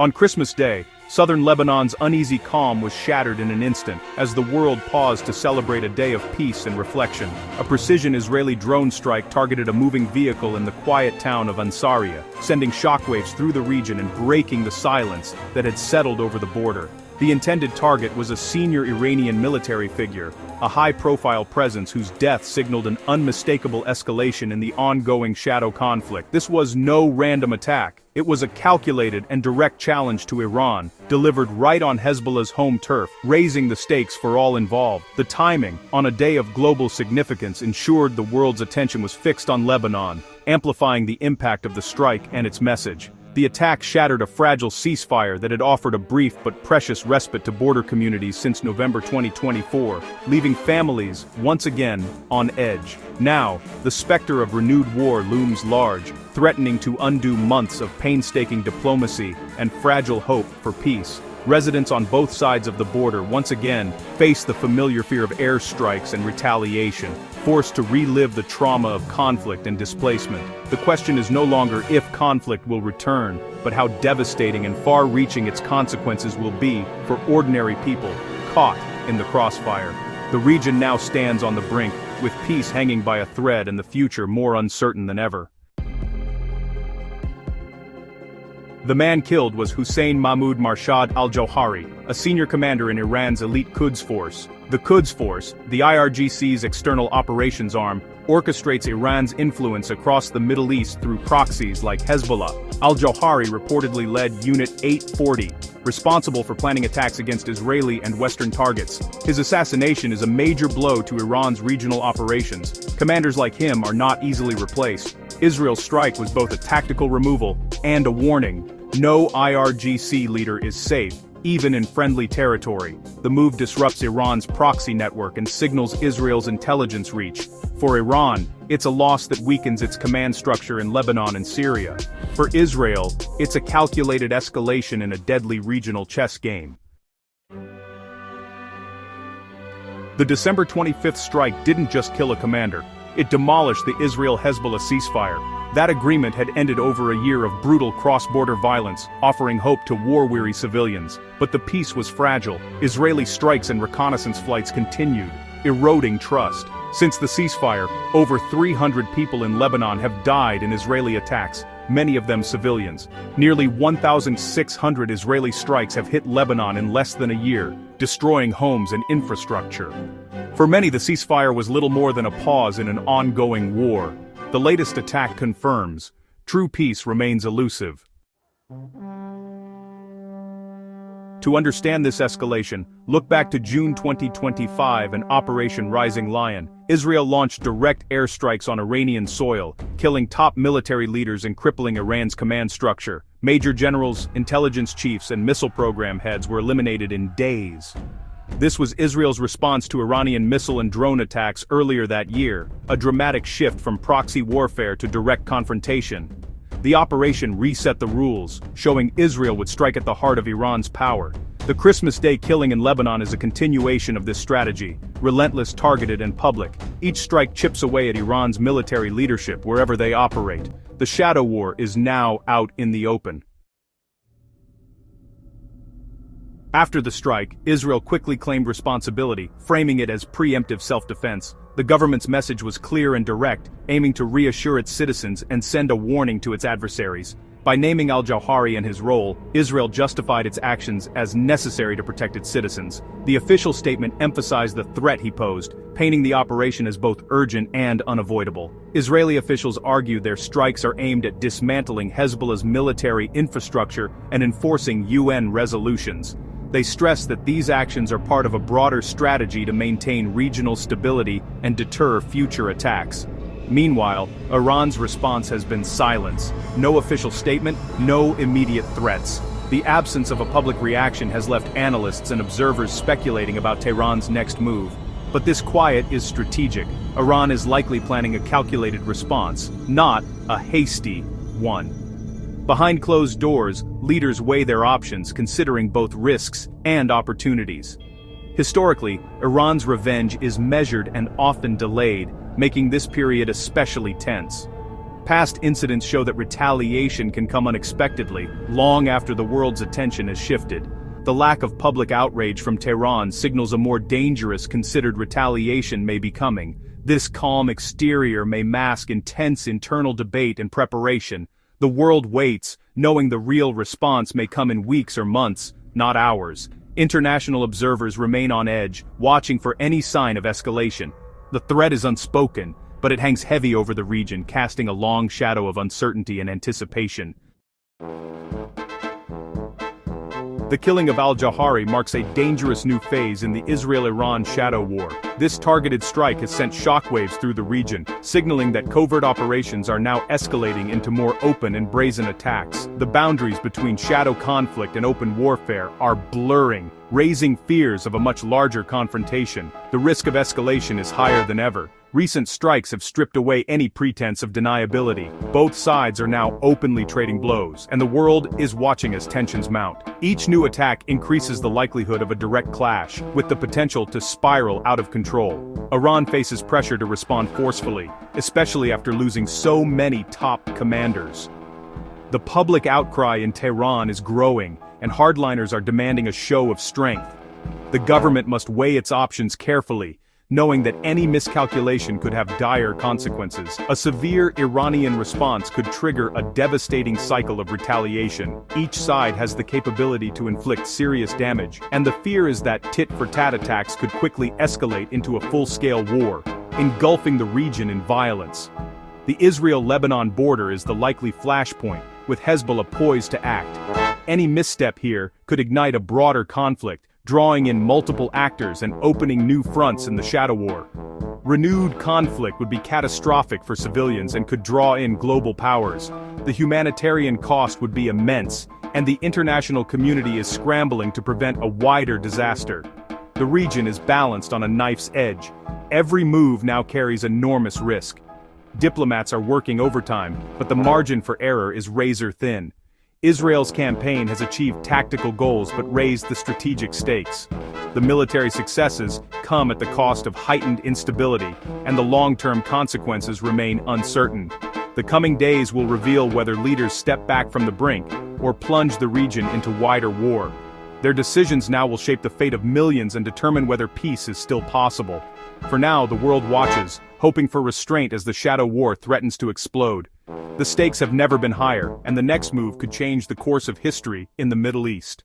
On Christmas Day, southern Lebanon's uneasy calm was shattered in an instant, as the world paused to celebrate a day of peace and reflection. A precision Israeli drone strike targeted a moving vehicle in the quiet town of Ansariya, sending shockwaves through the region and breaking the silence that had settled over the border. The intended target was a senior Iranian military figure, a high-profile presence whose death signaled an unmistakable escalation in the ongoing shadow conflict. This was no random attack. It was a calculated and direct challenge to Iran, delivered right on Hezbollah's home turf, raising the stakes for all involved. The timing, on a day of global significance, ensured the world's attention was fixed on Lebanon, amplifying the impact of the strike and its message. The attack shattered a fragile ceasefire that had offered a brief but precious respite to border communities since November 2024, leaving families, once again, on edge. Now, the specter of renewed war looms large, threatening to undo months of painstaking diplomacy and fragile hope for peace. Residents on both sides of the border once again face the familiar fear of airstrikes and retaliation, forced to relive the trauma of conflict and displacement. The question is no longer if conflict will return, but how devastating and far-reaching its consequences will be for ordinary people caught in the crossfire. The region now stands on the brink, with peace hanging by a thread and the future more uncertain than ever. The man killed was Hussein Mahmoud Marshad al-Jawhari, a senior commander in Iran's elite Quds Force. The Quds Force, the IRGC's external operations arm, orchestrates Iran's influence across the Middle East through proxies like Hezbollah. Al-Jawhari reportedly led Unit 840, responsible for planning attacks against Israeli and Western targets. His assassination is a major blow to Iran's regional operations. Commanders like him are not easily replaced. Israel's strike was both a tactical removal and a warning. No IRGC leader is safe, even in friendly territory. The move disrupts Iran's proxy network and signals Israel's intelligence reach. For Iran, it's a loss that weakens its command structure in Lebanon and Syria. For Israel, it's a calculated escalation in a deadly regional chess game. The December 25th strike didn't just kill a commander. It demolished the Israel-Hezbollah ceasefire. That agreement had ended over a year of brutal cross-border violence, offering hope to war-weary civilians. But the peace was fragile. Israeli strikes and reconnaissance flights continued, eroding trust. Since the ceasefire, over 300 people in Lebanon have died in Israeli attacks, many of them civilians. Nearly 1,600 Israeli strikes have hit Lebanon in less than a year, destroying homes and infrastructure. For many, the ceasefire was little more than a pause in an ongoing war. The latest attack confirms, true peace remains elusive. To understand this escalation, look back to June 2025 and Operation Rising Lion. Israel launched direct airstrikes on Iranian soil, killing top military leaders and crippling Iran's command structure. Major generals, intelligence chiefs, and missile program heads were eliminated in days. This was Israel's response to Iranian missile and drone attacks earlier that year, a dramatic shift from proxy warfare to direct confrontation. The operation reset the rules, showing Israel would strike at the heart of Iran's power. The Christmas Day killing in Lebanon is a continuation of this strategy, relentless, targeted, and public. Each strike chips away at Iran's military leadership wherever they operate. The shadow war is now out in the open. After the strike, Israel quickly claimed responsibility, framing it as preemptive self-defense. The government's message was clear and direct, aiming to reassure its citizens and send a warning to its adversaries. By naming al-Jawhari and his role, Israel justified its actions as necessary to protect its citizens. The official statement emphasized the threat he posed, painting the operation as both urgent and unavoidable. Israeli officials argued their strikes are aimed at dismantling Hezbollah's military infrastructure and enforcing UN resolutions. They stress that these actions are part of a broader strategy to maintain regional stability and deter future attacks. Meanwhile, Iran's response has been silence. No official statement, no immediate threats. The absence of a public reaction has left analysts and observers speculating about Tehran's next move. But this quiet is strategic. Iran is likely planning a calculated response, not a hasty one. Behind closed doors, leaders weigh their options, considering both risks and opportunities. Historically, Iran's revenge is measured and often delayed, making this period especially tense. Past incidents show that retaliation can come unexpectedly, long after the world's attention has shifted. The lack of public outrage from Tehran signals a more dangerous considered retaliation may be coming. This calm exterior may mask intense internal debate and preparation. The world waits, knowing the real response may come in weeks or months, not hours. International observers remain on edge, watching for any sign of escalation. The threat is unspoken, but it hangs heavy over the region, casting a long shadow of uncertainty and anticipation. The killing of al-Jawhari marks a dangerous new phase in the Israel-Iran shadow war. This targeted strike has sent shockwaves through the region, signaling that covert operations are now escalating into more open and brazen attacks. The boundaries between shadow conflict and open warfare are blurring, raising fears of a much larger confrontation. The risk of escalation is higher than ever. Recent strikes have stripped away any pretense of deniability. Both sides are now openly trading blows, and the world is watching as tensions mount. Each new attack increases the likelihood of a direct clash, with the potential to spiral out of control. Iran faces pressure to respond forcefully, especially after losing so many top commanders. The public outcry in Tehran is growing, and hardliners are demanding a show of strength. The government must weigh its options carefully, knowing that any miscalculation could have dire consequences. A severe Iranian response could trigger a devastating cycle of retaliation. Each side has the capability to inflict serious damage, and the fear is that tit-for-tat attacks could quickly escalate into a full-scale war, engulfing the region in violence. The Israel-Lebanon border is the likely flashpoint, with Hezbollah poised to act. Any misstep here could ignite a broader conflict, drawing in multiple actors and opening new fronts in the shadow war. Renewed conflict would be catastrophic for civilians and could draw in global powers. The humanitarian cost would be immense, and the international community is scrambling to prevent a wider disaster. The region is balanced on a knife's edge. Every move now carries enormous risk. Diplomats are working overtime, but the margin for error is razor thin. Israel's campaign has achieved tactical goals but raised the strategic stakes. The military successes come at the cost of heightened instability, and the long-term consequences remain uncertain. The coming days will reveal whether leaders step back from the brink or plunge the region into wider war. Their decisions now will shape the fate of millions and determine whether peace is still possible. For now, the world watches, hoping for restraint as the shadow war threatens to explode. The stakes have never been higher, and the next move could change the course of history in the Middle East.